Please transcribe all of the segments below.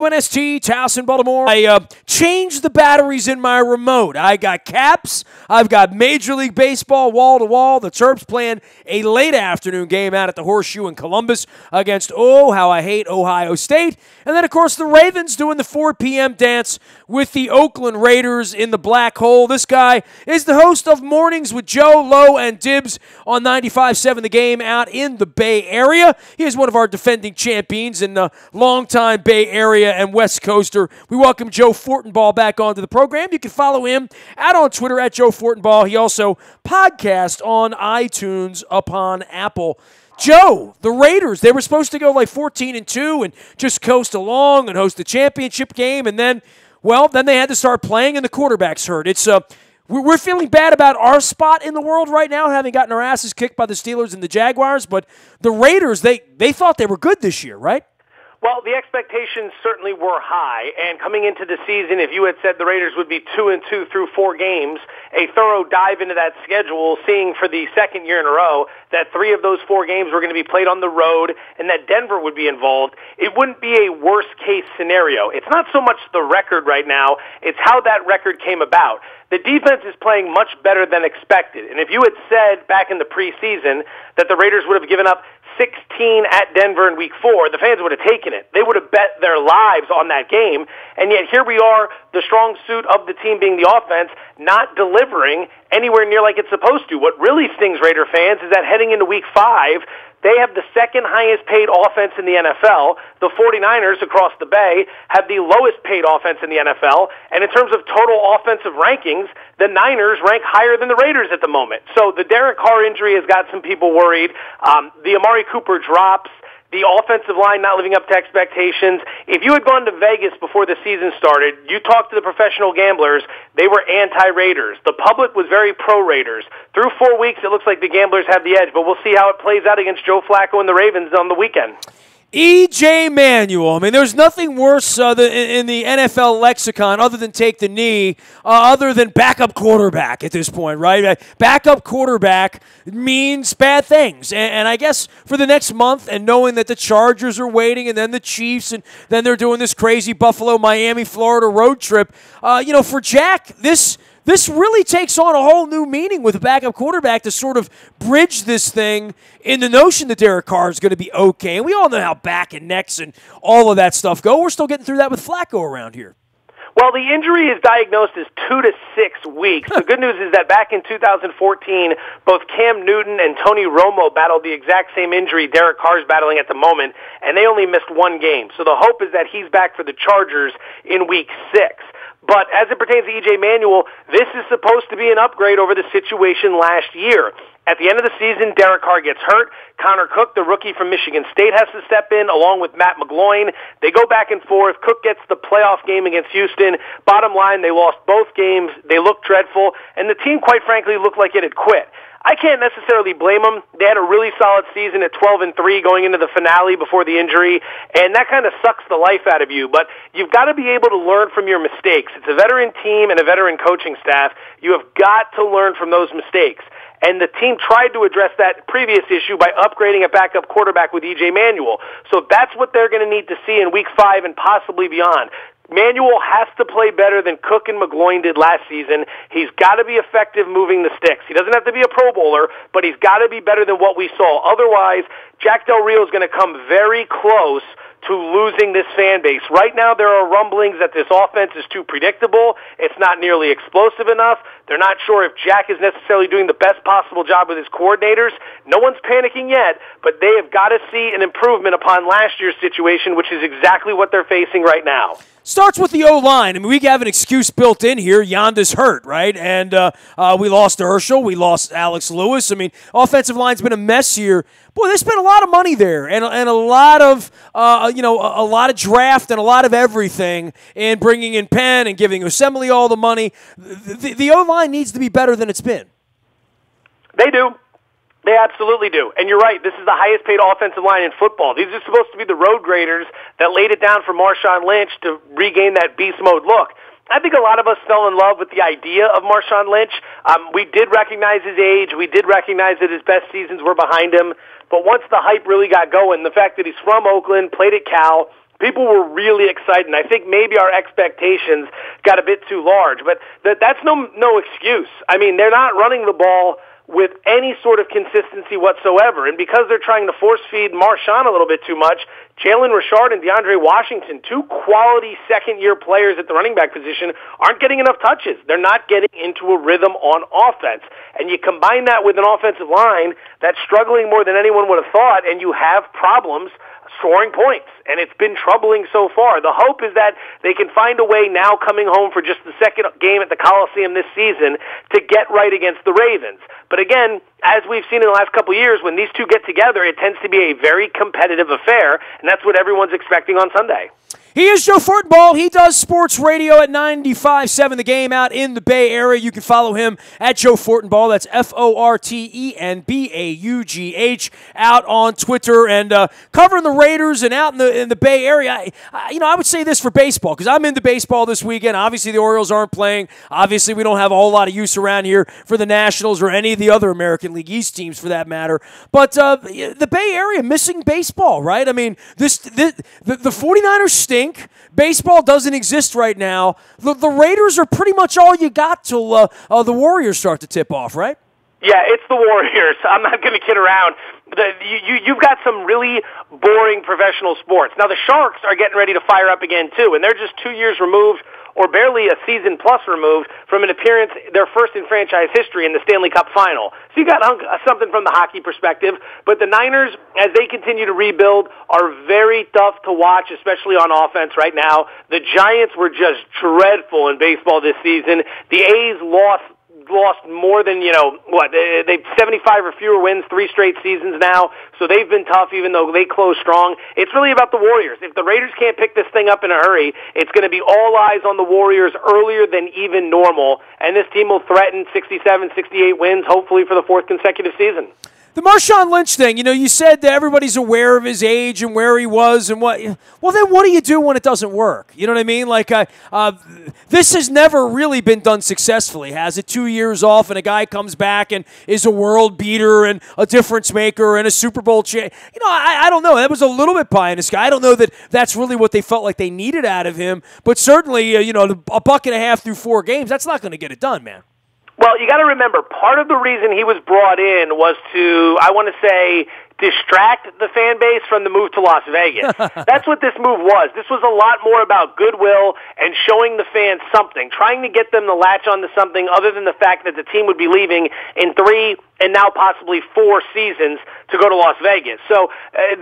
WNST, Towson, Baltimore. I changed the batteries in my remote. I got caps. I've got Major League Baseball wall to wall. The Terps playing a late afternoon game out at the Horseshoe in Columbus against, oh, how I hate Ohio State. And then, of course, the Ravens doing the 4 p.m. dance with the Oakland Raiders in the black hole. This guy is the host of Mornings with Joe, Lowe, and Dibbs on 95.7 The Game out in the Bay Area. He is one of our defending champions and a longtime Bay Area and West Coaster. We welcome Joe Fortenbaugh back onto the program. You can follow him out on Twitter at Joe Fortenbaugh. He also podcasts on iTunes upon Apple. Joe, the Raiders, they were supposed to go like 14-2 and just coast along and host the championship game, and then they had to start playing and the quarterback's hurt. It's we're feeling bad about our spot in the world right now, having gotten our asses kicked by the Steelers and the Jaguars, but the Raiders, they thought they were good this year, right? Well, the expectations certainly were high, and coming into the season, if you had said the Raiders would be 2-2 through 4 games, a thorough dive into that schedule, seeing for the second year in a row that 3 of those 4 games were going to be played on the road and that Denver would be involved, it wouldn't be a worst-case scenario. It's not so much the record right now, it's how that record came about. The defense is playing much better than expected, and if you had said back in the preseason that the Raiders would have given up 16 at Denver in Week 4, the fans would have taken it. They would have bet their lives on that game, and yet here we are, the strong suit of the team being the offense, not delivering anywhere near like it's supposed to. What really stings Raider fans is that heading into Week 5, they have the second highest paid offense in the NFL. The 49ers across the bay have the lowest paid offense in the NFL. And in terms of total offensive rankings, the Niners rank higher than the Raiders at the moment. So the Derek Carr injury has got some people worried. The Amari Cooper drops. The offensive line not living up to expectations. If you had gone to Vegas before the season started, you talked to the professional gamblers, they were anti-Raiders. The public was very pro-Raiders. Through 4 weeks, it looks like the gamblers have the edge, but we'll see how it plays out against Joe Flacco and the Ravens on the weekend. E.J. Manuel. I mean, there's nothing worse in the NFL lexicon other than take the knee, other than backup quarterback at this point, right? Backup quarterback means bad things. And I guess for the next month, and knowing that the Chargers are waiting, and then the Chiefs, and then they're doing this crazy Buffalo, Miami, Florida road trip, for Jack, this really takes on a whole new meaning with a backup quarterback to sort of bridge this thing in the notion that Derek Carr is going to be okay. And we all know how back and necks and all of that stuff go. We're still getting through that with Flacco around here. Well, the injury is diagnosed as 2 to 6 weeks. The good news is that back in 2014, both Cam Newton and Tony Romo battled the exact same injury Derek Carr's battling at the moment, and they only missed 1 game. So the hope is that he's back for the Chargers in Week 6. But as it pertains to E.J. Manuel, this is supposed to be an upgrade over the situation last year. At the end of the season, Derek Carr gets hurt. Connor Cook, the rookie from Michigan State, has to step in along with Matt McGloin. They go back and forth. Cook gets the playoff game against Houston. Bottom line, they lost both games. They looked dreadful. And the team, quite frankly, looked like it had quit. I can't necessarily blame them. They had a really solid season at 12-3 going into the finale before the injury, and that kind of sucks the life out of you. But you've got to be able to learn from your mistakes. It's a veteran team and a veteran coaching staff. You have got to learn from those mistakes. And the team tried to address that previous issue by upgrading a backup quarterback with E.J. Manuel. So that's what they're going to need to see in Week 5 and possibly beyond. Manuel has to play better than Cook and McGloin did last season. He's got to be effective moving the sticks. He doesn't have to be a Pro Bowler, but he's got to be better than what we saw. Otherwise, Jack Del Rio is going to come very close to losing this fan base. Right now, there are rumblings that this offense is too predictable. It's not nearly explosive enough. They're not sure if Jack is necessarily doing the best possible job with his coordinators. No one's panicking yet, but they have got to see an improvement upon last year's situation, which is exactly what they're facing right now. Starts with the O-line. I mean, we have an excuse built in here. Yonda's hurt, right? And we lost Herschel. We lost Alex Lewis. I mean, offensive line's been a mess here. Boy, they spent a lot of money there and a lot of, a lot of draft and a lot of everything in bringing in Penn and giving Assembly all the money. The O-line needs to be better than it's been. They do. They absolutely do. And you're right, this is the highest paid offensive line in football. These are supposed to be the road graders that laid it down for Marshawn Lynch to regain that beast mode look. I think a lot of us fell in love with the idea of Marshawn Lynch. We did recognize his age. We did recognize that his best seasons were behind him. But once the hype really got going, the fact that he's from Oakland, played at Cal, people were really excited, and I think maybe our expectations got a bit too large. But that's no excuse. I mean, they're not running the ball with any sort of consistency whatsoever. And because they're trying to force-feed Marshawn a little bit too much, Jalen Richard and DeAndre Washington, two quality second-year players at the running back position, aren't getting enough touches. They're not getting into a rhythm on offense. And you combine that with an offensive line that's struggling more than anyone would have thought, and you have problems scoring points, and it's been troubling so far. The hope is that they can find a way now coming home for just the second game at the Coliseum this season to get right against the Ravens. But again, as we've seen in the last couple of years, when these two get together, it tends to be a very competitive affair, and that's what everyone's expecting on Sunday. He is Joe Fortenbaugh. He does sports radio at 95.7 The Game out in the Bay Area. You can follow him at Joe Fortenbaugh. That's Fortenbaugh out on Twitter, and covering the Raiders and out in the Bay Area. I would say this for baseball, because I'm into baseball this weekend. Obviously, the Orioles aren't playing. Obviously, we don't have a whole lot of use around here for the Nationals or any of the other American League East teams for that matter. But the Bay Area missing baseball, right? I mean, the 49ers stink. Baseball doesn't exist right now. The Raiders are pretty much all you got till the Warriors start to tip off, right? Yeah, it's the Warriors. I'm not going to kid around. You've got some really boring professional sports. Now, the Sharks are getting ready to fire up again, too, and they're just 2 years removed, or barely a season plus removed, from an appearance, their first in franchise history in the Stanley Cup Final. So you got something from the hockey perspective, but the Niners, as they continue to rebuild, are very tough to watch, especially on offense right now. The Giants were just dreadful in baseball this season. The A's lost more than, they've 75 or fewer wins 3 straight seasons now, so they've been tough even though they close strong. It's really about the Warriors. If the Raiders can't pick this thing up in a hurry, it's going to be all eyes on the Warriors earlier than even normal, and this team will threaten 67, 68 wins, hopefully for the 4th consecutive season. The Marshawn Lynch thing, you said that everybody's aware of his age and where he was and what. Well, then what do you do when it doesn't work? You know what I mean? Like, this has never really been done successfully, has it? 2 years off and a guy comes back and is a world beater and a difference maker and a Super Bowl champ. I don't know. That was a little bit pie in the sky. I don't know that that's really what they felt like they needed out of him. But certainly, a buck and a half through 4 games, that's not going to get it done, man. Well, you got to remember, part of the reason he was brought in was to, I want to say, distract the fan base from the move to Las Vegas. That's what this move was. This was a lot more about goodwill and showing the fans something, trying to get them to latch onto something other than the fact that the team would be leaving in 3 and now possibly 4 seasons to go to Las Vegas. So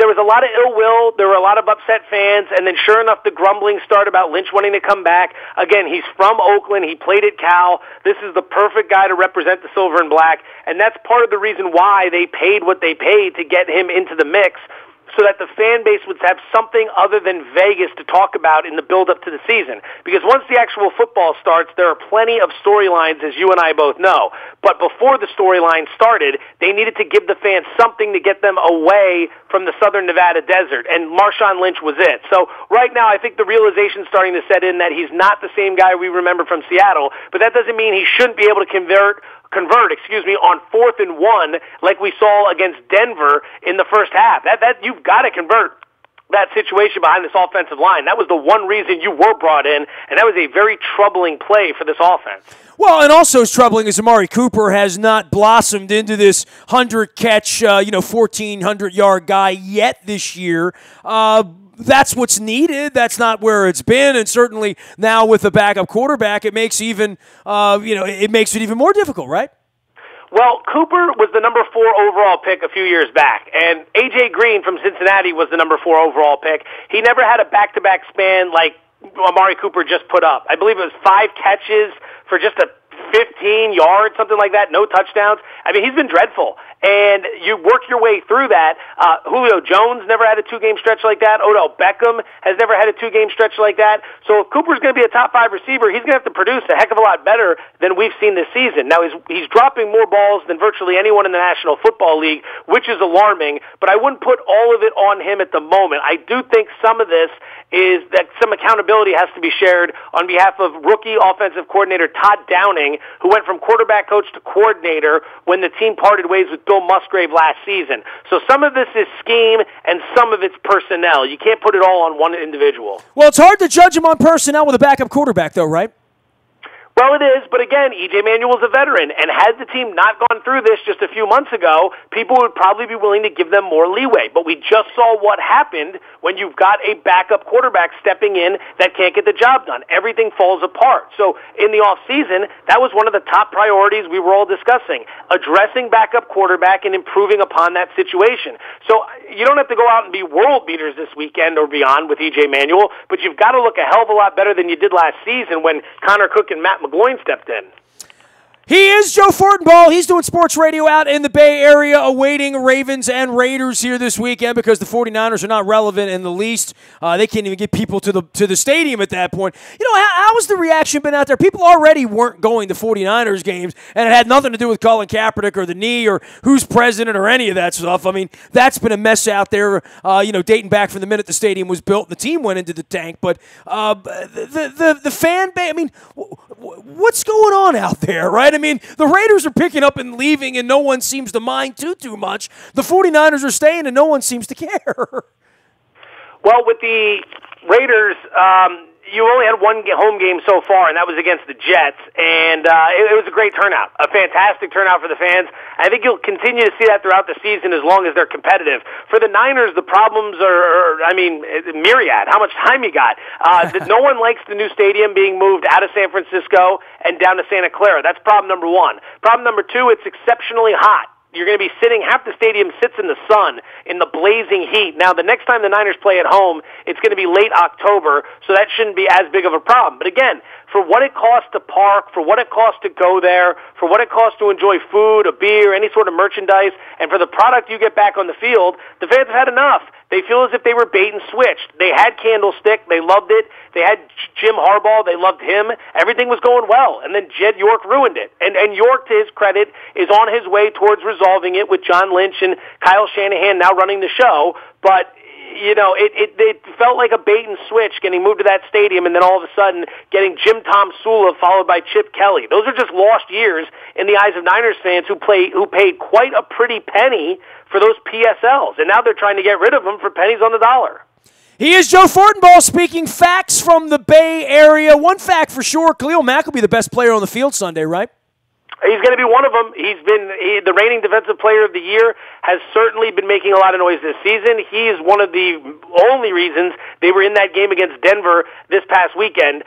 there was a lot of ill will, there were a lot of upset fans, and then sure enough, the grumbling started about Lynch wanting to come back. Again, he's from Oakland, he played at Cal. This is the perfect guy to represent the silver and black, and that's part of the reason why they paid what they paid to get him into the mix, so that the fan base would have something other than Vegas to talk about in the build-up to the season. Because once the actual football starts, there are plenty of storylines, as you and I both know. But before the storyline started, they needed to give the fans something to get them away from the southern Nevada desert, and Marshawn Lynch was it. So right now, I think the realization is starting to set in that he's not the same guy we remember from Seattle, but that doesn't mean he shouldn't be able to convert on 4th and 1 like we saw against Denver in the first half. That you've got to convert that situation behind this offensive line. That was the one reason you were brought in, and that was a very troubling play for this offense. Well, and also as troubling as Amari Cooper has not blossomed into this 100-catch, 1,400-yard guy yet this year. That's what's needed. That's not where it's been, and certainly now with the backup quarterback, it makes it even more difficult, right? Well, Cooper was the number 4 overall pick a few years back, and A.J. Green from Cincinnati was the number 4 overall pick. He never had a back-to-back span like Amari Cooper just put up. I believe it was 5 catches for just a 15 yards, something like that, no touchdowns. I mean, he's been dreadful. And you work your way through that. Julio Jones never had a 2-game stretch like that. Odell Beckham has never had a 2-game stretch like that. So if Cooper's going to be a top 5 receiver, he's going to have to produce a heck of a lot better than we've seen this season. Now, he's dropping more balls than virtually anyone in the National Football League, which is alarming, but I wouldn't put all of it on him at the moment. I do think some of this is that some accountability has to be shared on behalf of rookie offensive coordinator Todd Downing who went from quarterback coach to coordinator when the team parted ways with Bill Musgrave last season. So some of this is scheme and some of it's personnel. You can't put it all on one individual. Well, it's hard to judge him on personnel with a backup quarterback, though, right? Well, it is, but again, E.J. Manuel's a veteran, and had the team not gone through this just a few months ago, people would probably be willing to give them more leeway. But we just saw what happened when you've got a backup quarterback stepping in that can't get the job done. Everything falls apart. So in the offseason, that was one of the top priorities we were all discussing, addressing backup quarterback and improving upon that situation. So you don't have to go out and be world beaters this weekend or beyond with E.J. Manuel, but you've got to look a hell of a lot better than you did last season when Connor Cook and Matt McGloin stepped in. He is Joe Fortenbaugh. He's doing sports radio out in the Bay Area, awaiting Ravens and Raiders here this weekend because the 49ers are not relevant in the least. They can't even get people to the stadium at that point. You know, how has the reaction been out there? People already weren't going to 49ers games, and it had nothing to do with Colin Kaepernick or the knee or who's president or any of that stuff. I mean, that's been a mess out there, dating back from the minute the stadium was built and the team went into the tank. But the fan base, I mean, what's going on out there, right? I mean, the Raiders are picking up and leaving, and no one seems to mind too much. The 49ers are staying, and no one seems to care. Well, with the Raiders, you only had one home game so far, and that was against the Jets, and it was a great turnout, a fantastic turnout for the fans. I think you'll continue to see that throughout the season as long as they're competitive. For the Niners, the problems are myriad. How much time you got? No one likes the new stadium being moved out of San Francisco and down to Santa Clara. That's problem number one. Problem number two, it's exceptionally hot. You're going to be sitting, half the stadium sits in the sun, in the blazing heat. Now, the next time the Niners play at home, it's going to be late October, so that shouldn't be as big of a problem. But again, for what it costs to park, for what it costs to go there, for what it costs to enjoy food, a beer, any sort of merchandise, and for the product you get back on the field, the fans have had enough. They feel as if they were bait and switched. They had Candlestick. They loved it. They had Jim Harbaugh. They loved him. Everything was going well. And then Jed York ruined it. And York, to his credit, is on his way towards resolving it with John Lynch and Kyle Shanahan now running the show. But it felt like a bait and switch getting moved to that stadium and then all of a sudden getting Jim Tom Sula followed by Chip Kelly. Those are just lost years in the eyes of Niners fans who paid quite a pretty penny for those PSLs, and now they're trying to get rid of them for pennies on the dollar. He is Joe Fortenbaugh speaking facts from the Bay Area. One fact for sure, Khalil Mack will be the best player on the field Sunday, right? He's going to be one of them. He's been the reigning defensive player of the year, has certainly been making a lot of noise this season. He is one of the only reasons they were in that game against Denver this past weekend.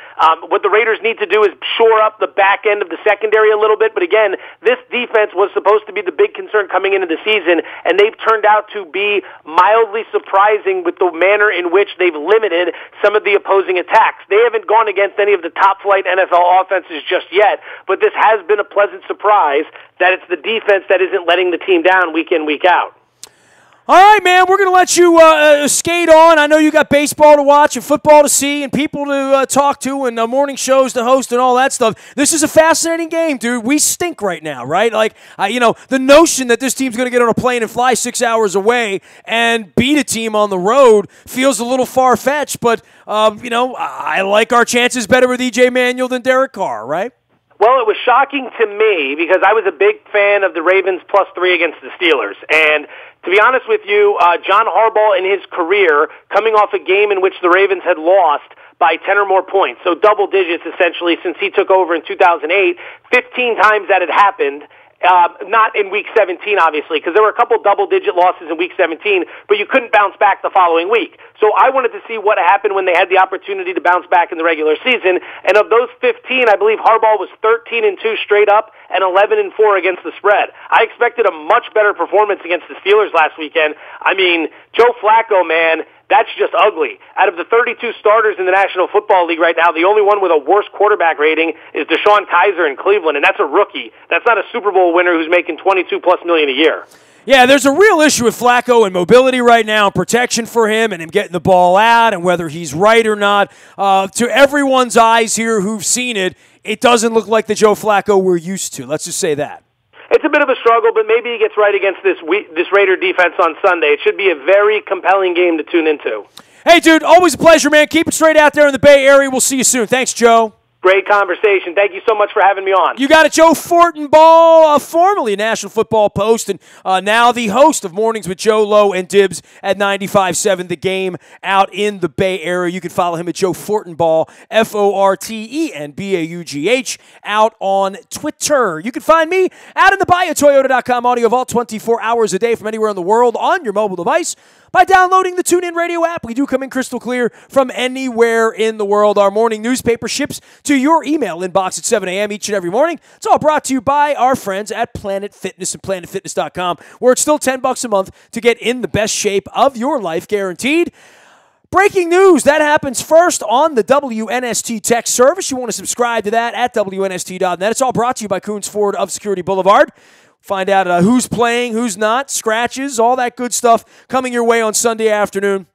What the Raiders need to do is shore up the back end of the secondary a little bit. But again, this defense was supposed to be the big concern coming into the season, and they've turned out to be mildly surprising with the manner in which they've limited some of the opposing attacks. They haven't gone against any of the top-flight NFL offenses just yet, but this has been a pleasant surprise that it's the defense that isn't letting the team down week in, week out. All right, man, we're going to let you skate on. I know you got baseball to watch and football to see and people to talk to and morning shows to host and all that stuff. This is a fascinating game, dude. We stink right now, right? Like, the notion that this team's going to get on a plane and fly 6 hours away and beat a team on the road feels a little far-fetched, but, I like our chances better with E.J. Manuel than Derek Carr, right? Well, it was shocking to me because I was a big fan of the Ravens +3 against the Steelers. And to be honest with you, John Harbaugh in his career, coming off a game in which the Ravens had lost by 10 or more points, so double digits essentially since he took over in 2008, 15 times that had happened. Not in Week 17, obviously, because there were a couple double-digit losses in Week 17, but you couldn't bounce back the following week. So I wanted to see what happened when they had the opportunity to bounce back in the regular season. And of those 15, I believe Harbaugh was 13-2 straight up and 11-4 against the spread. I expected a much better performance against the Steelers last weekend. I mean, Joe Flacco, man, that's just ugly. Out of the 32 starters in the National Football League right now, the only one with a worse quarterback rating is Deshaun Kaiser in Cleveland, and that's a rookie. That's not a Super Bowl winner who's making $22+ million a year. Yeah, there's a real issue with Flacco and mobility right now, protection for him and him getting the ball out and whether he's right or not. To everyone's eyes here who've seen it, it doesn't look like the Joe Flacco we're used to. Let's just say that. It's a bit of a struggle, but maybe he gets right against this Raider defense on Sunday. It should be a very compelling game to tune into. Hey, dude, always a pleasure, man. Keep it straight out there in the Bay Area. We'll see you soon. Thanks, Joe. Great conversation. Thank you so much for having me on. You got it, Joe Fortenbaugh, formerly National Football Post, and now the host of Mornings with Joe Lowe and Dibs at 95.7 The Game out in the Bay Area. You can follow him at Joe Fortenbaugh, Fortenbaugh, out on Twitter. You can find me out in the BuyAToyota.com audio vault 24 hours a day from anywhere in the world on your mobile device by downloading the TuneIn Radio app. We do come in crystal clear from anywhere in the world. Our morning newspaper ships to your email inbox at 7 a.m. each and every morning. It's all brought to you by our friends at Planet Fitness and PlanetFitness.com, where it's still $10 a month to get in the best shape of your life, guaranteed. Breaking news, that happens first on the WNST text service. You want to subscribe to that at WNST.net. It's all brought to you by Coons Ford of Security Boulevard. Find out who's playing, who's not, scratches, all that good stuff coming your way on Sunday afternoon.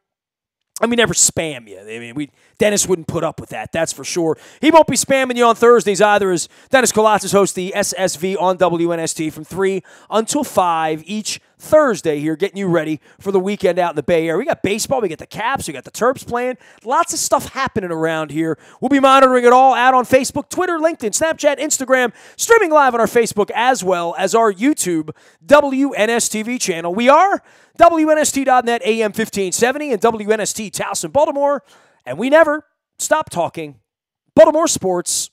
And we never spam you. I mean, Dennis wouldn't put up with that, that's for sure. He won't be spamming you on Thursdays either, as Dennis Kolatzis hosts the SSV on WNST from 3 until 5 each Thursday here, getting you ready for the weekend out in the Bay Area. We got baseball, we got the Caps, we got the Terps playing. Lots of stuff happening around here. We'll be monitoring it all out on Facebook, Twitter, LinkedIn, Snapchat, Instagram, streaming live on our Facebook as well as our YouTube WNSTV channel. We are WNST.net AM 1570 and WNST Towson, Baltimore. And we never stop talking Baltimore sports.